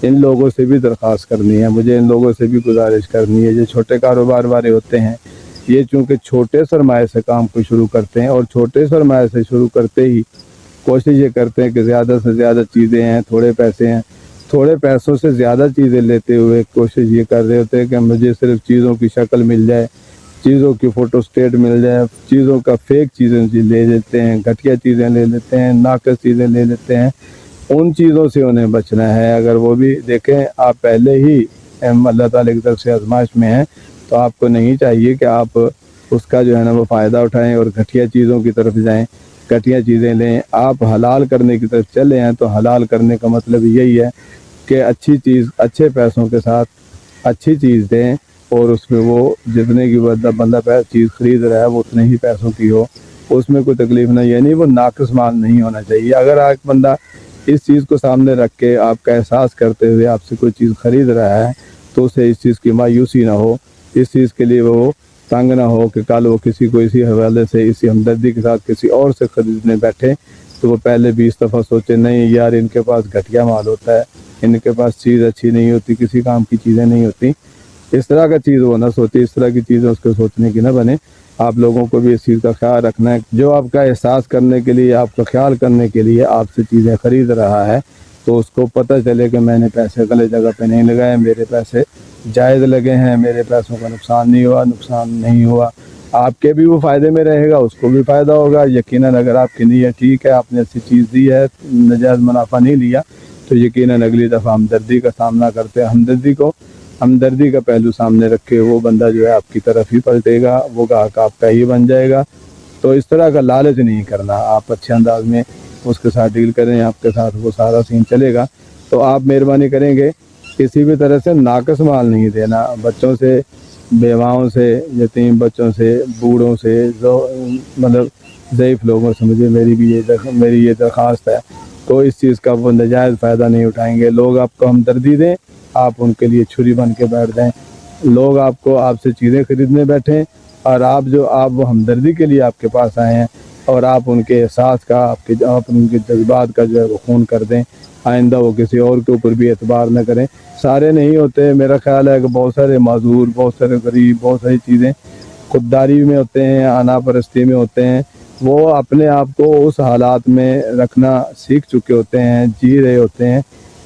ان لوگوں سے بھی درخواست کرنی ہے مجھے، ان لوگوں سے بھی گزارش کرنی ہے، جو چھوٹے کاروبار والے ہوتے ہیں یہ چونکہ چھوٹے سرمایہ سے کام کو شروع کرتے ہیں، اور چھوٹے سرمایہ سے شروع کرتے ہی کوشش یہ کرتے ہیں کہ زیادہ سے زیادہ چیزیں ہیں، تھوڑے پیسے ہیں، تھوڑے پیسوں سے زیادہ چیزیں لیتے ہوئے کوشش یہ کر رہے ہوتے ہیں کہ مجھے صرف چیزوں کی شکل مل جائے، چیزوں کی فوٹو اسٹیٹ مل جائے، چیزوں کا فیک چیزیں لے لیتے ہیں، گھٹیا چیزیں لے لیتے ہیں، ناقص چیزیں لے لیتے ہیں۔ ان چیزوں سے انہیں بچنا ہے۔ اگر وہ بھی دیکھیں آپ پہلے ہی اللہ تعالیٰ کی طرف سے آزمائش میں ہیں تو آپ کو نہیں چاہیے کہ آپ اس کا جو ہے نا وہ فائدہ اٹھائیں اور گھٹیا چیزوں کی طرف جائیں، گھٹیا چیزیں لیں۔ آپ حلال کرنے کی طرف چلے ہیں تو حلال کرنے کا مطلب یہی ہے کہ اچھی چیز اچھے پیسوں کے ساتھ اچھی چیز دیں، اور اس میں وہ جتنے کی بندہ چیز خرید رہا ہے وہ اتنے ہی پیسوں کی ہو، اس میں کوئی تکلیف نہیں، یعنی وہ ناقص مال نہیں ہونا چاہیے۔ اگر ایک بندہ اس چیز کو سامنے رکھ کے آپ کا احساس کرتے ہوئے آپ سے کوئی چیز خرید رہا ہے تو اسے اس چیز کی مایوسی نہ ہو، اس چیز کے لیے وہ تنگ نہ ہو کہ کل وہ کسی کو اسی حوالے سے اسی ہمدردی کے ساتھ کسی اور سے خریدنے بیٹھے تو وہ پہلے 20 دفعہ سوچے نہیں یار ان کے پاس گھٹیا مال ہوتا ہے، ان کے پاس چیز اچھی نہیں ہوتی، کسی کام کی چیزیں نہیں ہوتی، اس طرح کا چیز وہ نہ سوچے، اس طرح کی چیزیں اس کو سوچنے کی نہ بنے۔ آپ لوگوں کو بھی اس چیز کا خیال رکھنا ہے، جو آپ کا احساس کرنے کے لیے، آپ کا خیال کرنے کے لیے آپ سے چیزیں خرید رہا ہے تو اس کو پتہ چلے کہ میں نے پیسے غلط جگہ پہ نہیں لگائے، میرے پیسے جائز لگے ہیں، میرے پیسوں کا نقصان نہیں ہوا، نقصان نہیں ہوا، آپ کے بھی وہ فائدے میں رہے گا، اس کو بھی فائدہ ہوگا۔ یقیناً اگر آپ کی نیت ٹھیک ہے، آپ نے اچھی چیز دی ہے، نجائز منافع نہیں لیا، تو یقیناً اگلی دفعہ ہمدردی کا سامنا کرتے ہیں، ہمدردی کا پہلو سامنے رکھے وہ بندہ جو ہے آپ کی طرف ہی پلٹے گا، وہ گاہک آپ کا ہی بن جائے گا۔ تو اس طرح کا لالچ نہیں کرنا، آپ اچھے انداز میں اس کے ساتھ ڈیل کریں، آپ کے ساتھ وہ سارا سین چلے گا۔ تو آپ مہربانی کریں گے کسی بھی طرح سے ناقص مال نہیں دینا، بچوں سے، بیواؤں سے، یتیم بچوں سے، بوڑھوں سے، مطلب ضعیف لوگوں سے میری یہ درخواست ہے۔ تو اس چیز کا وہ نجائز فائدہ نہیں اٹھائیں گے، لوگ آپ کو ہمدردی دیں، آپ ان کے لیے چھری بن کے بیٹھ جائیں، لوگ آپ سے چیزیں خریدنے بیٹھیں اور آپ وہ ہمدردی کے لیے آپ کے پاس آئے ہیں اور آپ ان کے احساس کا، آپ ان کے جذبات کا جو ہے وہ خون کر دیں، آئندہ وہ کسی اور کے اوپر بھی اعتبار نہ کریں۔ سارے نہیں ہوتے، میرا خیال ہے کہ بہت سارے معذور، بہت سارے غریب، بہت ساری چیزیں خودداری میں ہوتے ہیں، انا پرستی میں ہوتے ہیں، وہ اپنے آپ کو اس حالات میں رکھنا سیکھ چکے ہوتے ہیں، جی رہے ہوتے ہیں،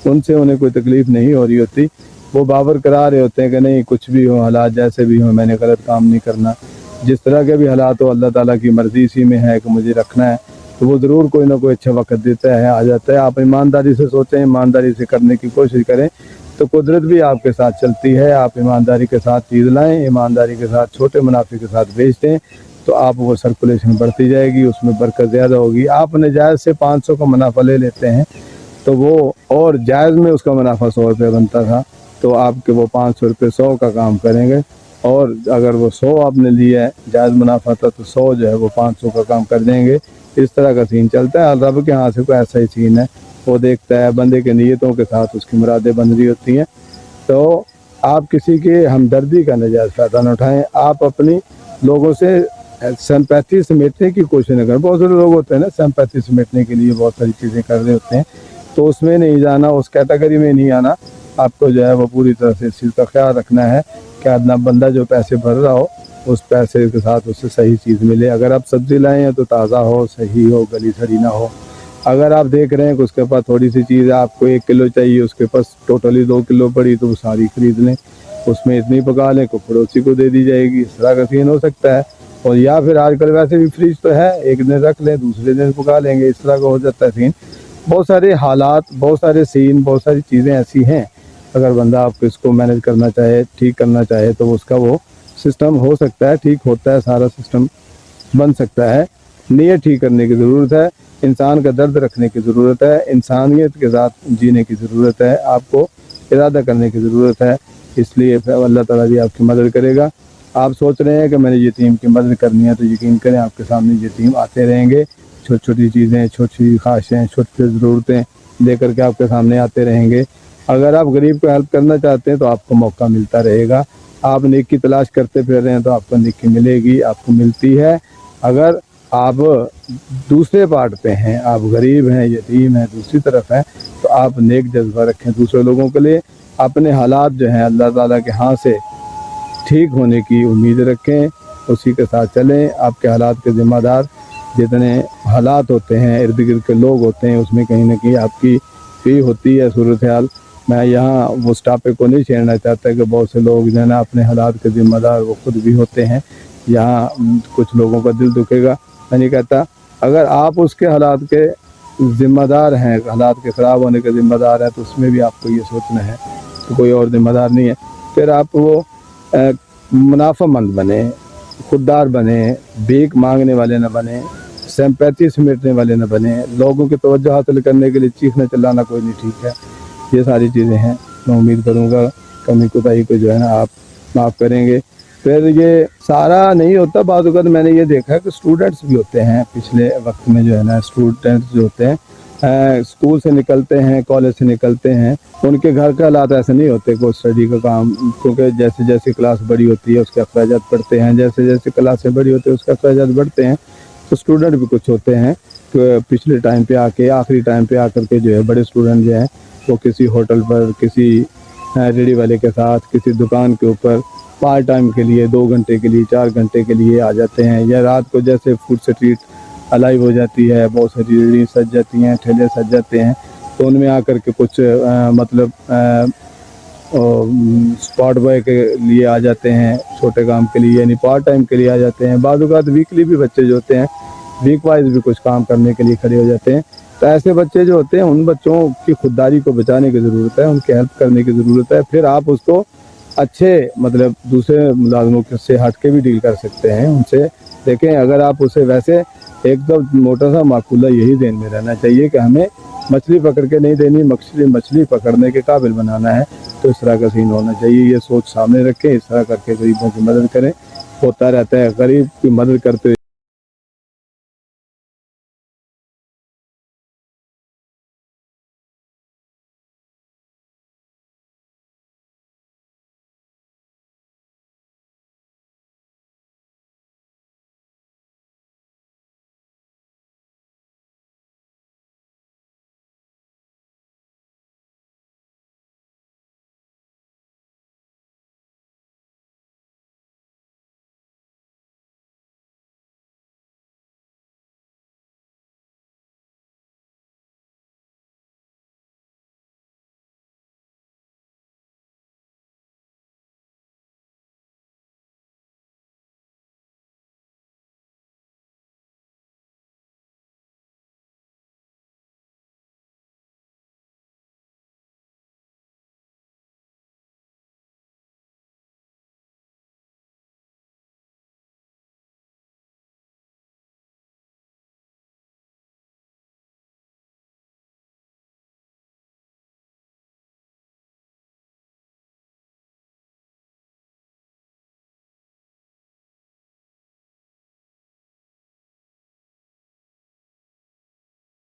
ان سے انہیں کوئی تکلیف نہیں ہو رہی ہوتی، وہ باور کرا رہے ہوتے ہیں کہ نہیں کچھ بھی ہو، حالات جیسے بھی ہوں، میں نے غلط کام نہیں کرنا، جس طرح کے بھی حالات ہو اللہ تعالیٰ کی مرضی اسی میں ہے کہ مجھے رکھنا ہے، تو وہ ضرور کوئی نہ کوئی اچھا وقت دیتا ہے، آ جاتا ہے۔ آپ ایمانداری سے سوچیں، ایمانداری سے کرنے کی کوشش کریں تو قدرت بھی آپ کے ساتھ چلتی ہے۔ آپ ایمانداری کے ساتھ چیز لائیں، ایمانداری کے ساتھ چھوٹے منافع کے ساتھ بیچتے ہیں تو آپ وہ سرکولیشن بڑھتی جائے گی، اس میں برکت زیادہ ہوگی۔ آپ نجائز سے 500 کا منافع لے لیتے ہیں تو وہ، اور جائز میں اس کا منافع 100 روپے بنتا تھا تو آپ کے وہ 500 روپے 100 کا کام کریں گے، اور اگر وہ 100 آپ نے لیا ہے جائز منافع تھا تو 100 جو ہے وہ 500 کا کام کر دیں گے۔ اس طرح کا سین چلتا ہے، رب کے ہاں سے کوئی ایسا ہی سین ہے، وہ دیکھتا ہے بندے کے نیتوں کے ساتھ اس کی مرادیں بن رہی ہوتی ہیں۔ تو آپ کسی کے ہمدردی کا نجائز فائدہ نہ اٹھائیں، آپ اپنی لوگوں سے سمپیتھی سمیٹنے کی کوشش نہ کریں۔ بہت سارے لوگ ہوتے ہیں نا سمپیتھی سمیٹنے کے لیے بہت ساری چیزیں کر رہے ہوتے ہیں، تو اس میں نہیں جانا، اس کیٹیگری میں نہیں آنا۔ آپ کو جو ہے وہ پوری طرح سے اس چیز کا خیال رکھنا ہے کہ ادنا بندہ جو پیسے بھر رہا ہو اس پیسے کے ساتھ اس سے صحیح چیز ملے۔ اگر آپ سبزی لائیں ہیں تو تازہ ہو، صحیح ہو، گلی سڑی نہ ہو۔ اگر آپ دیکھ رہے ہیں کہ اس کے پاس تھوڑی سی چیز ہے، آپ کو 1 کلو چاہیے، اس کے پاس ٹوٹلی 2 کلو پڑی تو وہ ساری خرید لیں، اس میں اتنی پکا لیں کہ پڑوسی کو دے دی جائے گی، اس طرح کا سین ہو سکتا ہے۔ اور یا پھر آج کل ویسے بھی فریج تو ہے، ایک دن رکھ لیں دوسرے دن پکا لیں گے، اس طرح کا ہو جاتا ہے سین۔ بہت سارے حالات، بہت سارے سین، بہت ساری چیزیں ایسی ہیں، اگر بندہ آپ کو اس کو مینج کرنا چاہے، ٹھیک کرنا چاہے تو اس کا وہ سسٹم ہو سکتا ہے، ٹھیک ہوتا ہے، سارا سسٹم بن سکتا ہے۔ نیت ٹھیک کرنے کی ضرورت ہے، انسان کا درد رکھنے کی ضرورت ہے، انسانیت کے ساتھ جینے کی ضرورت ہے، آپ کو ارادہ کرنے کی ضرورت ہے، اس لیے اللہ تعالیٰ بھی آپ کی مدد کرے گا۔ آپ سوچ رہے ہیں کہ میں نے یتیم کی مدد کرنی ہے تو یقین کریں آپ کے سامنے یتیم آتے رہیں گے، چھوٹی چھوٹی چیزیں، چھوٹی چھوٹی خواہشیں، چھوٹی چھوٹی ضرورتیں لے کر کے آپ کے سامنے آتے رہیں گے۔ اگر آپ غریب کو ہیلپ کرنا چاہتے ہیں تو آپ کو موقع ملتا رہے گا، آپ نیکی تلاش کرتے پھر رہے ہیں تو آپ کو نیکی ملے گی، آپ کو ملتی ہے۔ اگر آپ دوسرے پارٹ پہ ہیں، آپ غریب ہیں، یتیم ہیں، دوسری طرف ہیں، تو آپ نیک جذبہ رکھیں دوسرے لوگوں کے لیے، اپنے حالات جو ہیں اللہ تعالیٰ کے ہاں سے ٹھیک ہونے کی امید رکھیں، اسی کے ساتھ چلیں۔ آپ کے حالات کے ذمہ دار جتنے حالات ہوتے ہیں، ارد گرد کے لوگ ہوتے ہیں، اس میں کہیں نہ کہیں آپ کی فی ہوتی ہے صورتحال۔ میں یہاں اس ٹاپک کو نہیں چھیڑنا چاہتا کہ بہت سے لوگ جو ہے نا اپنے حالات کے ذمہ دار وہ خود بھی ہوتے ہیں، یہاں کچھ لوگوں کا دل دکھے گا، میں نہیں کہتا۔ اگر آپ اس کے حالات کے ذمہ دار ہیں، حالات کے خراب ہونے کے ذمہ دار ہیں، تو اس میں بھی آپ کو یہ سوچنا ہے کہ کوئی اور ذمہ دار نہیں ہے۔ پھر آپ وہ منافع مند بنے، خوددار بنے، بھیک مانگنے والے نہ بنے، سمپیتھی سمیٹنے والے نہ بنے، لوگوں کی توجہ حاصل کرنے کے لیے چیخنا چلانا کوئی نہیں ٹھیک ہے۔ یہ ساری چیزیں ہیں، میں امید کروں گا کمی کوتاہی کو جو ہے نا آپ معاف کریں گے۔ پھر یہ سارا نہیں ہوتا، بعض اوقات میں نے یہ دیکھا کہ اسٹوڈنٹس بھی ہوتے ہیں پچھلے وقت میں جو ہے نا، اسٹوڈنٹس جو ہوتے ہیں اسکول سے نکلتے ہیں، کالج سے نکلتے ہیں، ان کے گھر کے حالات ایسے نہیں ہوتے کہ اسٹڈی کا کام، کیونکہ جیسے جیسے کلاس بڑی ہوتی ہے اس کے اخراجات بڑھتے ہیں، جیسے جیسے کلاسیں بڑی ہوتی ہیں اس کے اخراجات بڑھتے ہیں، تو اسٹوڈنٹ بھی کچھ ہوتے ہیں کہ پچھلے ٹائم پہ آ کے، آخری ٹائم پہ آ کر کے جو ہے بڑے اسٹوڈنٹ جو ہیں وہ کسی ہوٹل پر، کسی ریڑھی والے کے ساتھ، کسی دکان کے اوپر پارٹ ٹائم کے لیے 2 گھنٹے کے لیے، 4 گھنٹے کے لیے آ جاتے ہیں، یا رات کو جیسے فوڈ اسٹریٹ الائیو ہو جاتی ہے، بہت ساری ریڑھی سج جاتی ہیں، ٹھیلے سج جاتے ہیں، تو ان میں آ کر کے کچھ مطلب اسپاٹ بوائے کے لیے آ جاتے ہیں، چھوٹے کام کے لیے، یعنی پارٹ ٹائم کے لیے آ جاتے ہیں۔ بعض اوقات ویکلی بھی بچے جو ہوتے ہیں، ویک وائز بھی کچھ کام کرنے کے لیے کھڑے ہو جاتے ہیں۔ تو ایسے بچے جو ہوتے ہیں، ان بچوں کی خودداری کو بچانے کی ضرورت ہے، ان کی ہیلپ کرنے کی ضرورت ہے۔ پھر آپ اس کو اچھے مطلب دوسرے ملازموں سے ہٹ کے بھی ڈیل کر سکتے ہیں، ان سے دیکھیں۔ اگر آپ اسے ویسے ایک دم موٹا سا معقولہ یہی ذہن میں رہنا چاہیے کہ ہمیں مچھلی پکڑ کے نہیں دینی، مچھلی پکڑنے کے قابل بنانا ہے، تو اس طرح کا سین ہونا چاہیے۔ یہ سوچ سامنے رکھیں، اس طرح کر کے غریبوں کی مدد کریں۔ ہوتا رہتا ہے، غریب کی مدد کرتے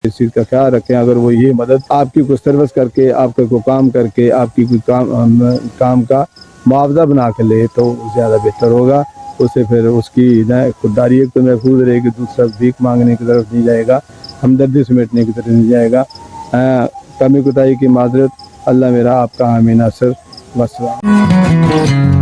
اس چیز کا خیال رکھیں۔ اگر وہ یہ مدد آپ کی کوئی سروس کر کے، آپ کا کوئی کام کر کے، آپ کی کوئی کام کا معاوضہ بنا کے لے تو زیادہ بہتر ہوگا۔ اسے پھر اس کی خودداری ایک تو محفوظ رہے گی، دوسرا بھیک مانگنے کی طرف نہیں جائے گا، ہمدردی سمیٹنے کی طرف نہیں جائے گا۔ کمی کوتاہی کی معذرت، اللہ میرا آپ کا حامی ناصر، والسلام۔